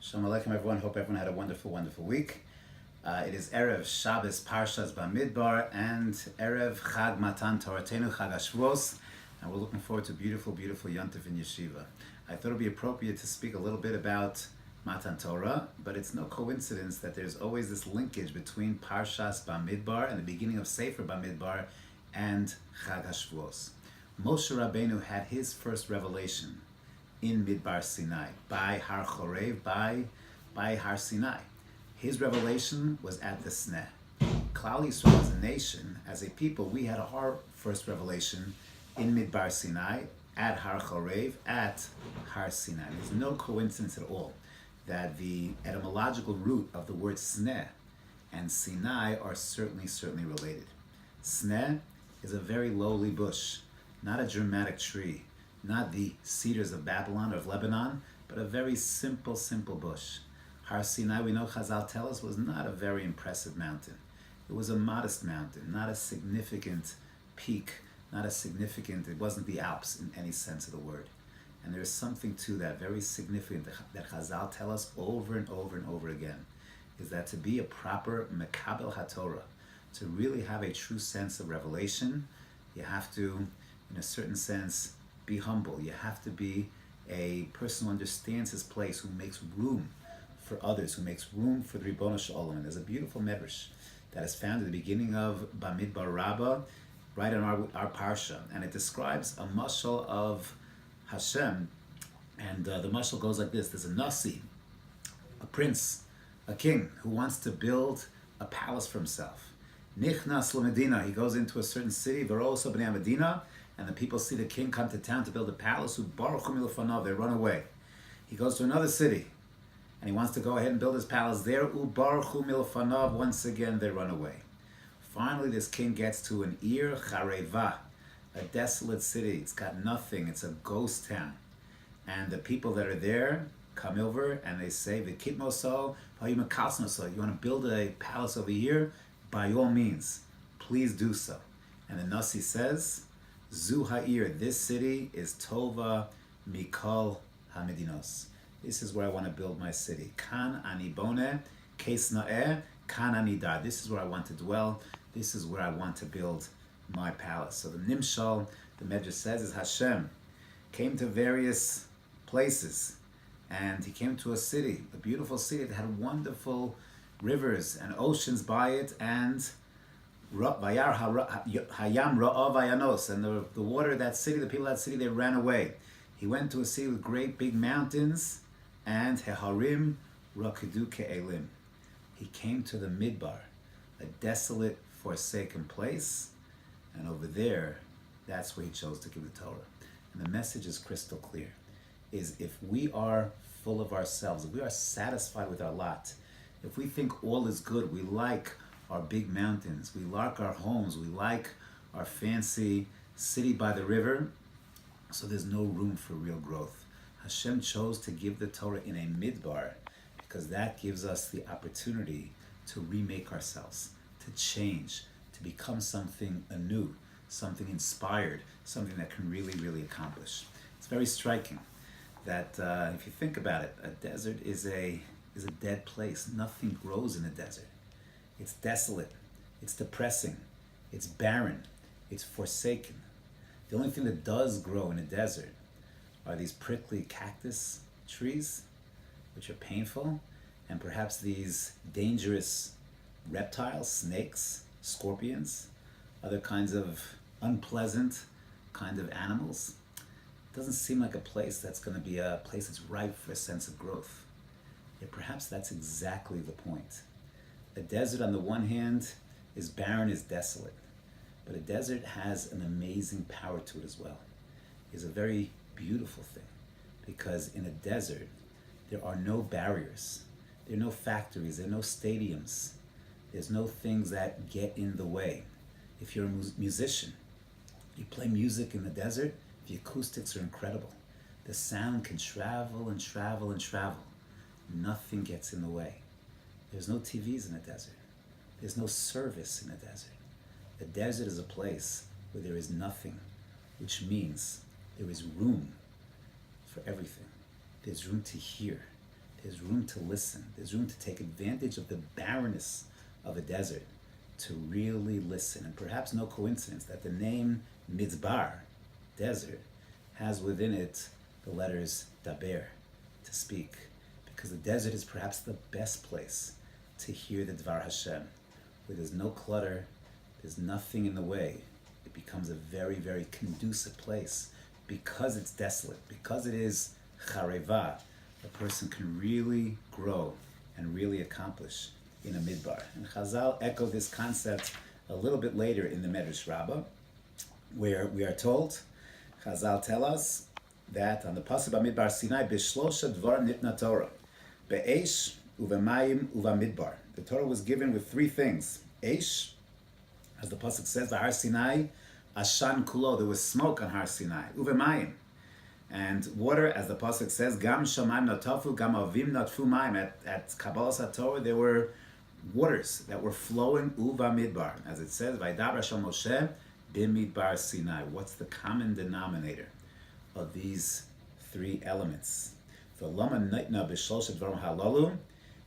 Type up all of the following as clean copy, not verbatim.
Shalom Aleichem, everyone. Hope everyone had a wonderful, wonderful week. It is Erev Shabbos Parshat Bamidbar and Erev Chag Matan Toratenu Chag Shavuot, and we're looking forward to beautiful, beautiful Yontif in Yeshiva. I thought it would be appropriate to speak a little bit about Matan Torah, but it's no coincidence that there's always this linkage between Parshat Bamidbar and the beginning of Sefer Bamidbar and Chag HaShavuos. Moshe Rabbeinu had his first revelation in Midbar Sinai, by Har Chorev, by Har Sinai. His revelation was at the Sneh. Klal Yisrael as a nation, as a people, we had our first revelation in Midbar Sinai, at Har Chorev, at Har Sinai. There's no coincidence at all that the etymological root of the word Sneh and Sinai are certainly related. Sneh is a very lowly bush, not a dramatic tree, not the cedars of Babylon or of Lebanon, but a very simple bush. Har Sinai, we know Chazal tell us, was not a very impressive mountain. It was a modest mountain, not a significant peak, it wasn't the Alps in any sense of the word. And there's something to that very significant that Chazal tell us over and over again, is that to be a proper Mekabel HaTorah, to really have a true sense of revelation, you have to, in a certain sense, be humble. You have to be a person who understands his place, who makes room for others, who makes room for the Ribono Shel Olam. And there's a beautiful medrash that is found at the beginning of Bamidbar Rabbah, right in our Parsha, and it describes a mashal of Hashem, and the mashal goes like this: there's a nasi, a prince, a king, who wants to build a palace for himself. Nichnas l'Medina, he goes into a certain city, V'ro'oso b'nei Medina, and the people see the king come to town to build a palace, U'baruchu milefanav, they run away. He goes to another city, and he wants to go ahead and build his palace there, U'baruchu milefanav, once again they run away. Finally, this king gets to an Ir Chareva, a desolate city. It's got nothing, it's a ghost town. And the people that are there come over and they say, V'kitmoso, v'yumakasnoso, you want to build a palace over here? By all means, please do so. And the Nasi says, Zu ha'ir, this city is Tova Mikol Hamedinos. This is where I want to build my city. Kan ani boneh, kes na'eh, kan ani dar. This is where I want to dwell. This is where I want to build my palace. So the Nimshal, the Medrash says, is Hashem came to various places, and he came to a city, a beautiful city that had wonderful rivers and oceans by it, and Vayar Hayam Ra'ah Vayanos, and the water of that city, the people of that city, they ran away. He went to a city with great big mountains, and Heharim Rakidu Ke'elim. He came to the Midbar, a desolate, forsaken place, and over there, that's where he chose to give the Torah. And the message is crystal clear, is if we are full of ourselves, if we are satisfied with our lot, if we think all is good, we like our big mountains, we like our homes, we like our fancy city by the river, so there's no room for real growth. Hashem chose to give the Torah in a midbar because that gives us the opportunity to remake ourselves, to change, to become something anew, something inspired, something that can really accomplish. It's very striking that if you think about it, a desert is a dead place. Nothing grows in a desert. It's desolate, it's depressing, it's barren, it's forsaken. The only thing that does grow in a desert are these prickly cactus trees, which are painful, and perhaps these dangerous reptiles, snakes, scorpions, other kinds of unpleasant kind of animals. It doesn't seem like a place that's going to be a place that's ripe for a sense of growth. Yet perhaps that's exactly the point. A desert, on the one hand, is barren, is desolate, but a desert has an amazing power to it as well. It's a very beautiful thing, because in a desert, there are no barriers. There are no factories, there are no stadiums. There's no things that get in the way. If you're a musician, you play music in the desert, the acoustics are incredible. The sound can travel and travel and travel. Nothing gets in the way. There's no TVs in a desert. There's no service in a desert. The desert is a place where there is nothing, which means there is room for everything. There's room to hear. There's room to listen. There's room to take advantage of the barrenness of a desert to really listen. And perhaps no coincidence that the name Midbar, desert, has within it the letters Daber, to speak. Because the desert is perhaps the best place to hear the Dvar Hashem, where there's no clutter, there's nothing in the way. It becomes a very, very conducive place because it's desolate, because it is chareva. A person can really grow and really accomplish in a midbar. And Chazal echo this concept a little bit later in the Medrash Rabbah, where we are told, Chazal tell us that on the Pasuk Bamidbar Sinai, B'shlosha dvar nitna Torah, be'esh uvemayim uvamidbar. The Torah was given with three things. Eish, as the Pasuk says, Har Sinai, Ashan Kulo, there was smoke on Har Sinai. Uvemayim, and water, as the Pasuk says, Gam Shamayim Natafu, Gam Avim Natfu Mayim. At Kabbalas HaTorah, there were waters that were flowing Uvamidbar. As it says, Vaydaber Hashem Moshe Bimidbar Sinai. What's the common denominator of these three elements? V'lama nitna b'shlosh dvarim halalu,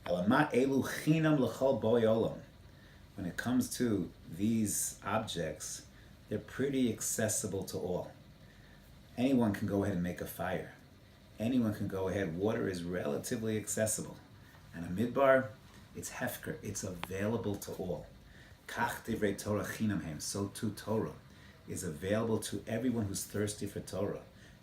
elama elu chinam l'chol boi olam. When it comes to these objects, they're pretty accessible to all. Anyone can go ahead and make a fire. Anyone can go ahead. Water is relatively accessible. And a midbar, it's hefker. It's available to all. Kach divrei Torah chinam hem. So too Torah is available to everyone who's thirsty for Torah.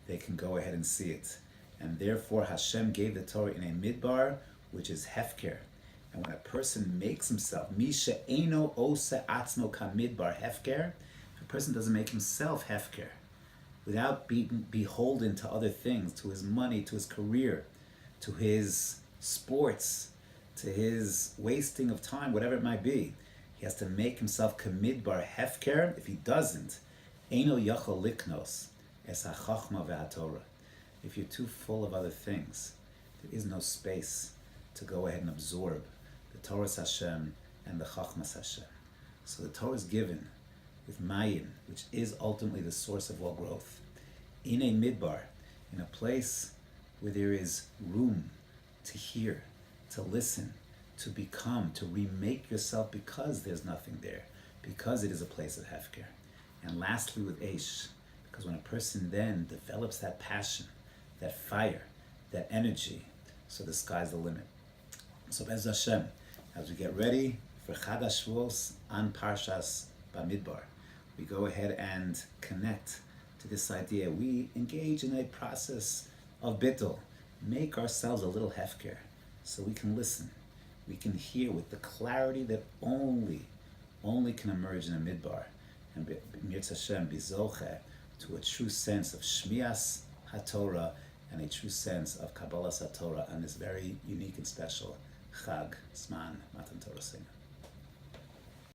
They can go ahead and see it. And therefore Hashem gave the Torah in a midbar, which is hefker. And when a person makes himself, Misha Eino Ose Atzmo Ka Midbar Hefker, if a person doesn't make himself hefker, without being beholden to other things, to his money, to his career, to his sports, to his wasting of time, whatever it might be, he has to make himself kamidbar hefker. If he doesn't, Eino Yachol Liknos Es HaChachma VeHaTorah. If you're too full of other things, there is no space to go ahead and absorb the Torah's Hashem and the Chachmas Hashem. So the Torah is given with Mayim, which is ultimately the source of all growth, in a midbar, in a place where there is room to hear, to listen, to become, to remake yourself because there's nothing there, because it is a place of hefker. And lastly with Eish, because when a person then develops that passion, that fire, that energy, so the sky's the limit. So Bez Hashem, as we get ready for Chag HaShavuos on Parshas Bamidbar, we go ahead and connect to this idea. We engage in a process of bittul, make ourselves a little hefker, so we can listen, we can hear with the clarity that only can emerge in a midbar, and Mirz Hashem be zoche to a true sense of Shmias HaTorah and a true sense of Kabbalas HaTorah on this very unique and special Chag Zman Matan Torah Singh.